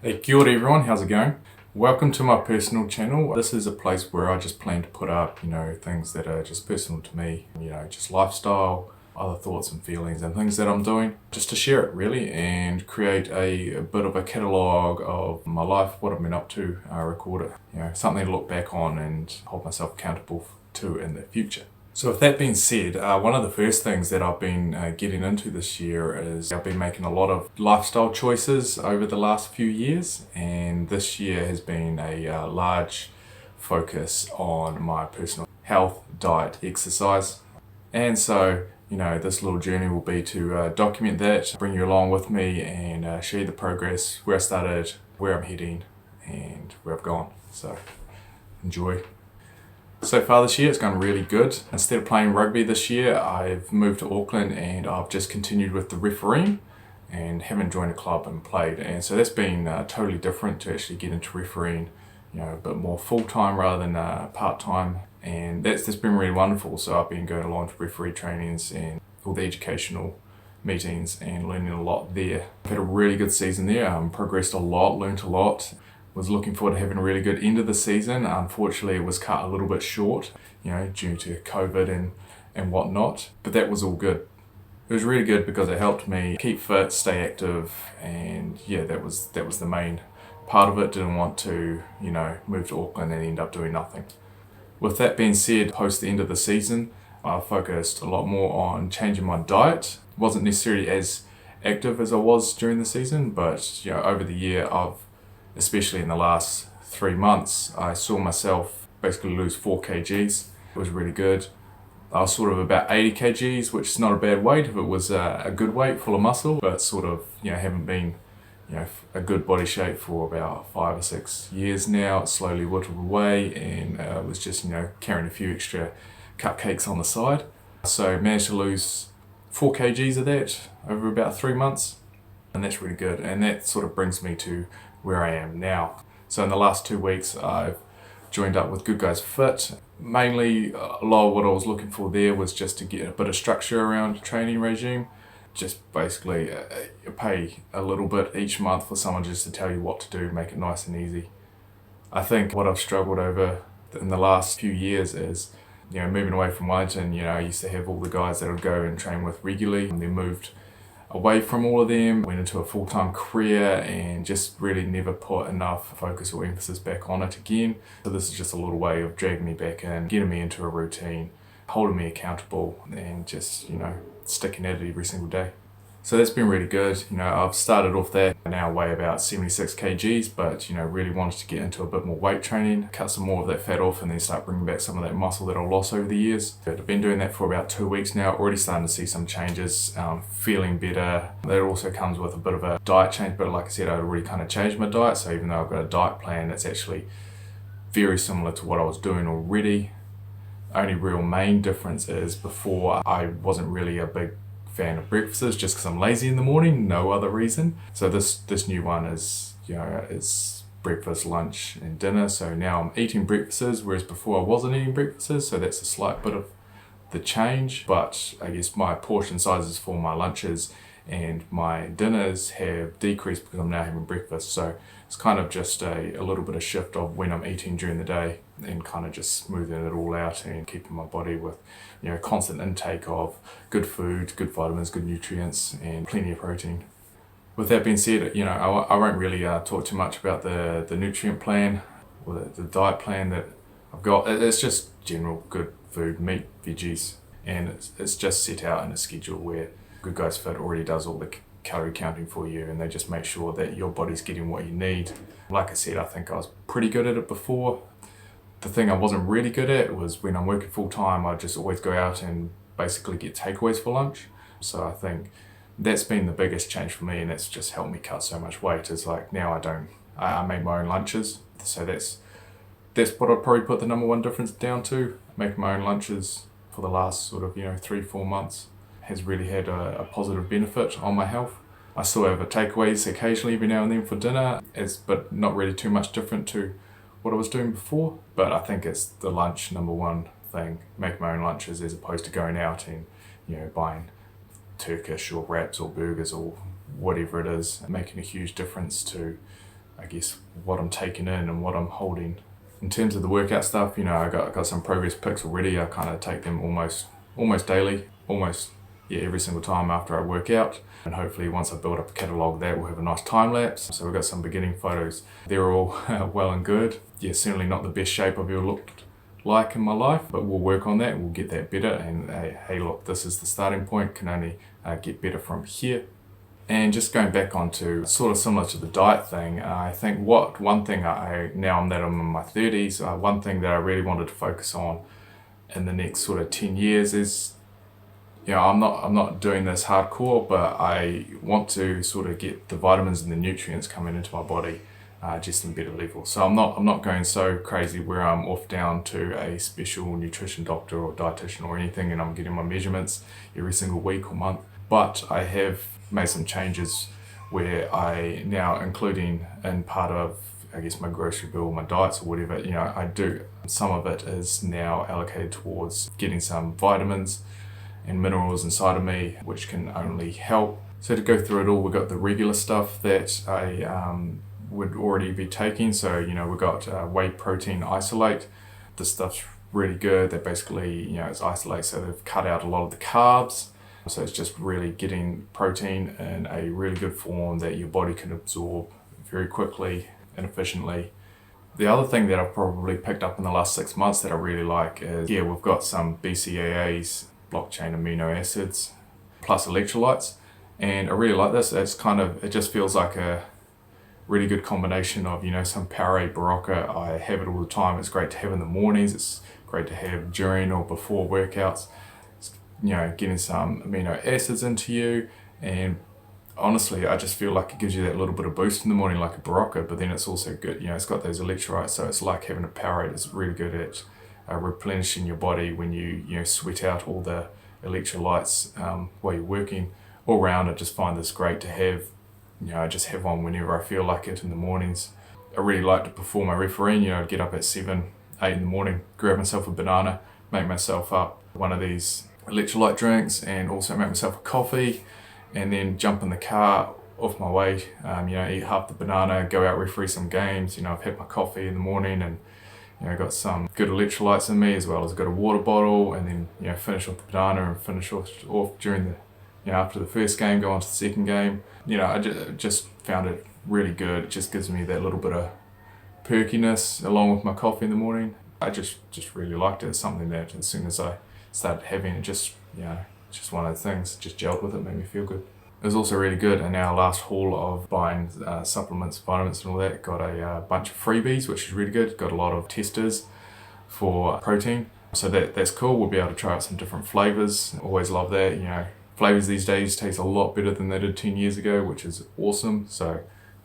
Hey, kia ora everyone, how's it going? Welcome to my personal channel. This is a place where I just plan to put up, things that are just personal to me, just lifestyle, other thoughts and feelings and things that I'm doing, just to share it really and create a bit of a catalogue of my life, what I've been up to, record it, something to look back on and hold myself accountable to in the future. So with that being said, one of the first things that I've been getting into this year is I've been making a lot of lifestyle choices over the last few years, and this year has been a large focus on my personal health, diet, exercise. And so, this little journey will be to document that, bring you along with me and show you the progress, where I started, where I'm heading, and where I've gone. So enjoy. So far this year it's gone really good. Instead of playing rugby this year, I've moved to Auckland and I've just continued with the refereeing and haven't joined a club and played. And so that's been totally different to actually get into refereeing, a bit more full-time rather than part-time. And that's been really wonderful. So I've been going along to referee trainings and all the educational meetings and learning a lot there. I've had a really good season there, progressed a lot, learned a lot. Was looking forward to having a really good end of the season. Unfortunately, it was cut a little bit short, due to COVID and whatnot, but that was all good. It was really good because it helped me keep fit, stay active, and that was the main part of it. Didn't want to, move to Auckland and end up doing nothing. With that being said, post the end of the season, I focused a lot more on changing my diet. Wasn't necessarily as active as I was during the season, but over the year especially in the last 3 months, I saw myself basically lose 4 kgs. It was really good. I was sort of about 80 kgs, which is not a bad weight if it was a good weight full of muscle, but sort of, haven't been, a good body shape for about 5 or 6 years now. It slowly whittled away and was just, carrying a few extra cupcakes on the side. So managed to lose 4 kgs of that over about 3 months, and that's really good. And that sort of brings me to where I am now. So in the last 2 weeks, I've joined up with Good Fit. Mainly, a lot of what I was looking for there was just to get a bit of structure around the training regime. Just basically pay a little bit each month for someone just to tell you what to do, make it nice and easy. I think what I've struggled over in the last few years is, moving away from Wellington, I used to have all the guys that I would go and train with regularly, and they moved away from all of them, went into a full-time career and just really never put enough focus or emphasis back on it again. So this is just a little way of dragging me back in, getting me into a routine, holding me accountable and just, sticking at it every single day. So that's been really good. I've started off that, I now weigh about 76 kgs, but really wanted to get into a bit more weight training, cut some more of that fat off and then start bringing back some of that muscle that I lost over the years. I've been doing that for about 2 weeks now, already starting to see some changes, feeling better. That also comes with a bit of a diet change, but like I said, I'd already kind of changed my diet, so even though I've got a diet plan that's actually very similar to what I was doing already, only real main difference is before I wasn't really a big fan of breakfasts just because I'm lazy in the morning, no other reason. So this new one is, it's breakfast, lunch and dinner. So now I'm eating breakfasts, whereas before I wasn't eating breakfasts. So that's a slight bit of the change, but I guess my portion sizes for my lunches and my dinners have decreased because I'm now having breakfast. So it's kind of just a little bit of shift of when I'm eating during the day and kind of just smoothing it all out and keeping my body with, constant intake of good food, good vitamins, good nutrients and plenty of protein. With that being said, I won't really talk too much about the nutrient plan or the diet plan that I've got. It's just general good food, meat, veggies, and it's just set out in a schedule where Good Guys Fit already does all the calorie counting for you, and they just make sure that your body's getting what you need. Like I said, I think I was pretty good at it before. The thing I wasn't really good at was when I'm working full time, I just always go out and basically get takeaways for lunch. So I think that's been the biggest change for me, and that's just helped me cut so much weight. It's like now I make my own lunches. So that's what I'd probably put the number one difference down to. Making my own lunches for the last sort of 3-4 months has really had a positive benefit on my health. I still have a takeaways occasionally every now and then for dinner, but not really too much different to what I was doing before. But I think it's the lunch number one thing, make my own lunches as opposed to going out and buying Turkish or wraps or burgers or whatever it is, making a huge difference to I guess, what I'm taking in and what I'm holding. In terms of the workout stuff, you know, I got some progress pics already. I kind of take them almost daily, every single time after I work out. And hopefully once I build up a catalogue of that, we'll have a nice time lapse. So we've got some beginning photos. They're all well and good. Yeah, certainly not the best shape I've ever looked like in my life, but we'll work on that. We'll get that better. And hey, look, this is the starting point. Can only get better from here. And just going back onto sort of similar to the diet thing, I think one thing now that I'm in my 30s, one thing that I really wanted to focus on in the next sort of 10 years is, you know, I'm not doing this hardcore, but I want to sort of get the vitamins and the nutrients coming into my body just in better level. So I'm not going so crazy where I'm off down to a special nutrition doctor or dietitian or anything, and I'm getting my measurements every single week or month. But I have made some changes where I now, including in part of, I guess, my grocery bill, my diets or whatever, you know, I do. Some of it is now allocated towards getting some vitamins and minerals inside of me, which can only help. So to go through it all, we've got the regular stuff that I would already be taking. So, you know, we've got whey protein isolate. This stuff's really good. They're basically, you know, it's isolate, so they've cut out a lot of the carbs. So it's just really getting protein in a really good form that your body can absorb very quickly and efficiently. The other thing that I've probably picked up in the last 6 months that I really like is, we've got some Bcaas, block-chain amino acids, plus electrolytes. And I really like this. It just feels like a really good combination of, you know, some Powerade, Bcaas. I have it all the time. It's great to have in the mornings. It's great to have during or before workouts. You know, getting some amino acids into you, and honestly, I just feel like it gives you that little bit of boost in the morning, like a Bcaas, but then it's also good, you know, it's got those electrolytes, so it's like having a Powerade. It's really good at replenishing your body when you sweat out all the electrolytes while you're working. All around, I just find this great to have. You know, I just have one whenever I feel like it in the mornings. I really like to perform my refereeing, you know, I'd get up at 7, 8 in the morning, grab myself a banana, make myself up one of these electrolyte drinks, and also make myself a coffee, and then jump in the car off my way, you know, eat half the banana, go out, referee some games. You know, I've had my coffee in the morning, and, you know, got some good electrolytes in me, as well as got a water bottle, and then, you know, finish off the banana and finish off during the, you know, after the first game, go on to the second game. You know, I just found it really good. It just gives me that little bit of perkiness along with my coffee in the morning. I just really liked it. It's something that as soon as I started having it, just one of the things, just gelled with it, made me feel good. It was also really good in our last haul of buying supplements, vitamins and all that. Got a bunch of freebies, which is really good. Got a lot of testers for protein, so that's cool. We'll be able to try out some different flavors. Always love that. You know, flavors these days taste a lot better than they did 10 years ago, which is awesome. So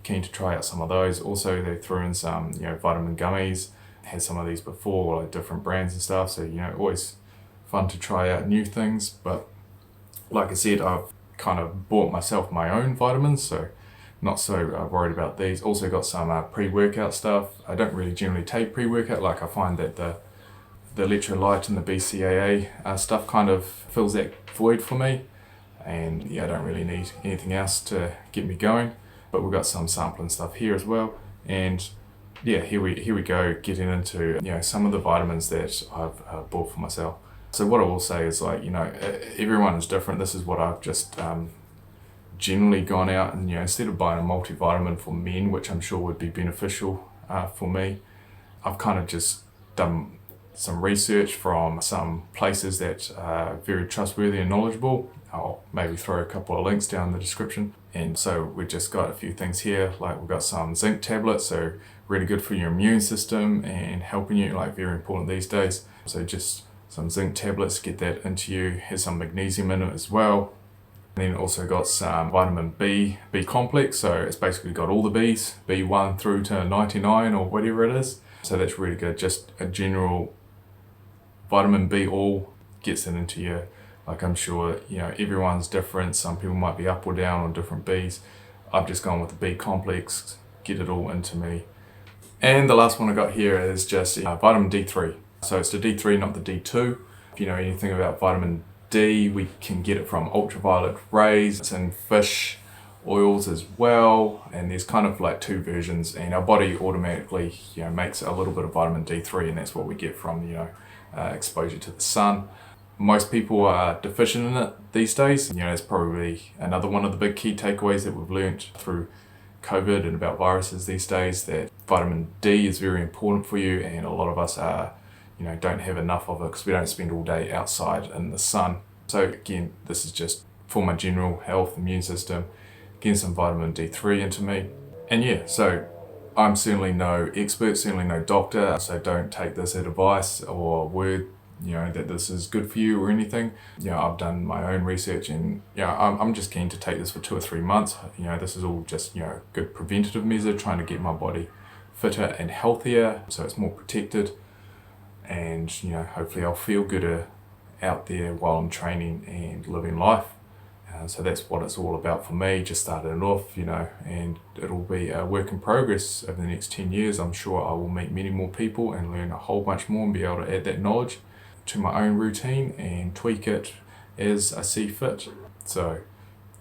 keen to try out some of those. Also, they threw in some, you know, vitamin gummies. Had some of these before, like different brands and stuff. So, you know, always fun to try out new things. But like I said, I've kind of bought myself my own vitamins, so not so worried about these. Also got some pre-workout stuff. I don't really generally take pre-workout. Like, I find that the electrolyte and the BCAA stuff kind of fills that void for me, and yeah, I don't really need anything else to get me going. But we've got some sampling stuff here as well, and yeah, here we go, getting into, you know, some of the vitamins that I've bought for myself. So what I will say is, like, you know, everyone is different. This is what I've just generally gone out and, you know, instead of buying a multivitamin for men, which I'm sure would be beneficial for me, I've kind of just done some research from some places that are very trustworthy and knowledgeable. I'll maybe throw a couple of links down in the description. And so we've just got a few things here, like we've got some zinc tablets, so really good for your immune system and helping you, like very important these days. So just some zinc tablets, get that into you. Has some magnesium in it as well. And then also got some vitamin B complex, so it's basically got all the B's, B1 through to 99 or whatever it is. So that's really good. Just a general vitamin B all gets it into you. Like, I'm sure, you know, everyone's different. Some people might be up or down on different B's. I've just gone with the B complex, get it all into me. And the last one I got here is just vitamin D3. So it's the D3, not the D2. If you know anything about vitamin D, we can get it from ultraviolet rays. It's in fish, oils as well, and there's kind of like two versions, and our body automatically makes a little bit of vitamin D3, and that's what we get from exposure to the sun. Most people are deficient in it these days. It's probably another one of the big key takeaways that we've learnt through COVID and about viruses these days, that vitamin D is very important for you, and a lot of us don't have enough of it because we don't spend all day outside in the sun. So again, this is just for my general health, immune system, getting some vitamin D3 into me. And so I'm certainly no expert, certainly no doctor, so don't take this advice or word that this is good for you or anything. I've done my own research, and I'm just keen to take this for 2 or 3 months. This is all just good preventative measure, trying to get my body fitter and healthier so it's more protected, and hopefully I'll feel gooder out there while I'm training and living life. So that's what it's all about for me. Just started it off, and it'll be a work in progress over the next 10 years. I'm sure I will meet many more people and learn a whole bunch more and be able to add that knowledge to my own routine and tweak it as I see fit. So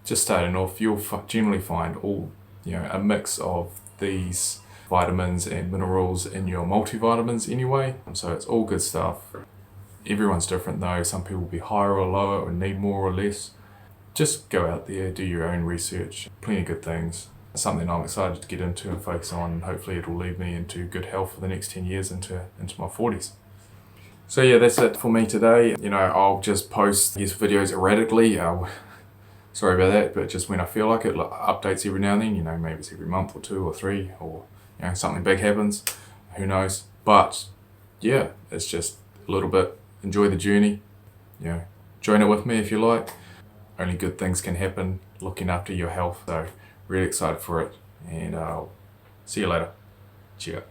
just starting off, you'll generally find all a mix of these vitamins and minerals in your multivitamins anyway, so it's all good stuff. Everyone's different though. Some people will be higher or lower or need more or less. Just go out there, do your own research. Plenty of good things. Something I'm excited to get into and focus on, and hopefully it'll lead me into good health for the next 10 years into my 40s. So yeah, that's it for me today. I'll just post these videos erratically. Sorry about that, but just when I feel like it, updates every now and then. Maybe it's every month or 2 or 3, or something big happens. Who knows? But yeah, it's just a little bit. Enjoy the journey. Join it with me if you like. Only good things can happen looking after your health. So really excited for it, and I'll see you later. Cheers.